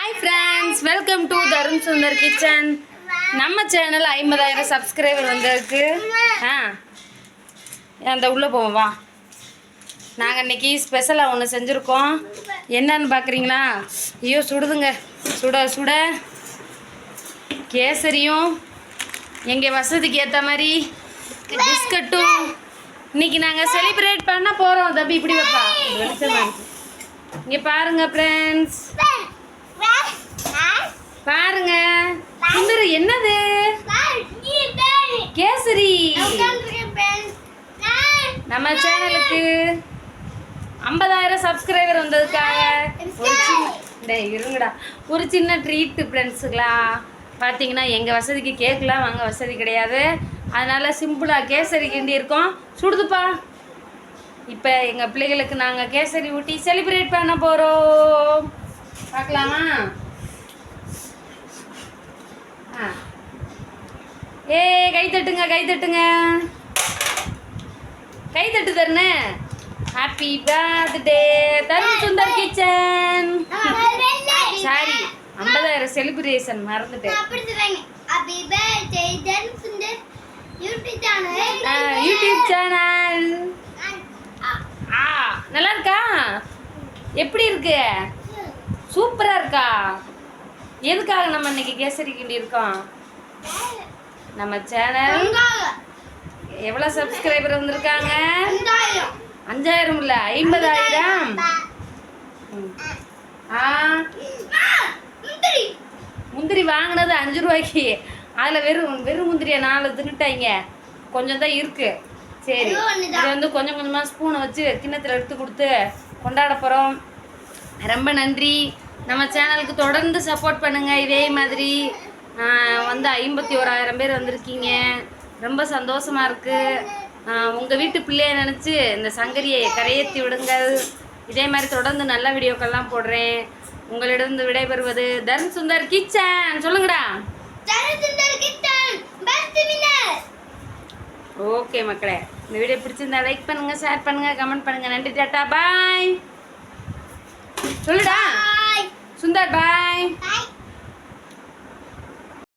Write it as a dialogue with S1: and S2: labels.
S1: Hi friends, welcome to Tarun Sundar kitchen. நம்ம channel 50,000 subscriber வந்திருக்கு. அந்த உள்ளே போவோம் வா. நாங்கள் இன்றைக்கி ஸ்பெஷலாக ஒன்று செஞ்சுருக்கோம். என்னன்னு பார்க்குறீங்களா? ஐயோ சுடுதுங்க, சுட சுட கேசரியும் எங்கள் வசதிக்கு ஏற்ற மாதிரி பிஸ்கட்டும் இன்றைக்கி நாங்கள் செலிப்ரேட் பண்ண போகிறோம். தம்பி இப்படி வைப்பா, வெளிச்சமாக இருக்கு. இங்கே பாருங்க ஃப்ரெண்ட்ஸ், பாருங்க சுந்தர், என்னது கேசரி. நம்ம சேனலுக்கு 50,000 சப்ஸ்கிரைபர் வந்ததுக்காக இருங்கடா ஒரு சின்ன ட்ரீட்டு ஃப்ரெண்ட்ஸுங்களா. பார்த்தீங்கன்னா எங்கள் வசதிக்கு கேட்கலாம் வாங்க வசதி கிடையாது, அதனால் சிம்பிளாக கேசரி கிண்டி இருக்கோம். சுடுதுப்பா. இப்போ எங்கள் பிள்ளைகளுக்கு நாங்கள் கேசரி ஊட்டி செலிப்ரேட் பண்ண போகிறோம். பார்க்கலாமா? ஏ கை தட்டுங்க, கை தட்டுங்க, கை தட்டு தருணே. Happy birthday Tarun Sundar kitchen. Sorry, 50,000 celebration மறந்துட்டேன். யூடியூப் சேனல் நல்லா இருக்கா? எப்படி இருக்கு? சூப்பராக இருக்கா? எதுக்காக நம்ம இன்னைக்கு கேசரி கிண்டி இருக்கோம்? நம்ம சேனல் எவ்வளோ சப்ஸ்கிரைபர் வந்திருக்காங்க? 5,000 இல்லை, 50,000. முந்திரி வாங்கினது 5 ரூபாய்க்கு. அதில் வெறும் முந்திரியை 4 தின்னுட்டாங்க, கொஞ்சம் தான் இருக்கு. சரி, இது வந்து கொஞ்சம் கொஞ்சமாக ஸ்பூனை வச்சு கிண்ணத்தில் எடுத்து கொடுத்து கொண்டாட போகிறோம். ரொம்ப நன்றி. நம்ம சேனலுக்கு தொடர்ந்து சப்போர்ட் பண்ணுங்கள். இதே மாதிரி வந்து 51,000 பேர் வந்திருக்கீங்க. ரொம்ப சந்தோஷமாக இருக்குது. உங்கள் வீட்டு பிள்ளையை நினச்சி இந்த சங்கரியை கரையேற்றி விடுங்கள். இதே மாதிரி தொடர்ந்து நல்ல வீடியோக்கள்லாம் போடுறேன். உங்களிடம் விடைபெறுவது தருண் சுந்தர் கிச்சன். சொல்லுங்கடா. ஓகே மக்களே, இந்த வீடியோ பிடிச்சிருந்தா லைக் பண்ணுங்கள், ஷேர் பண்ணுங்கள், கமெண்ட் பண்ணுங்கள். நன்றி, டாட்டா, பாய். சொல்லுடா சுந்தர், பாய்.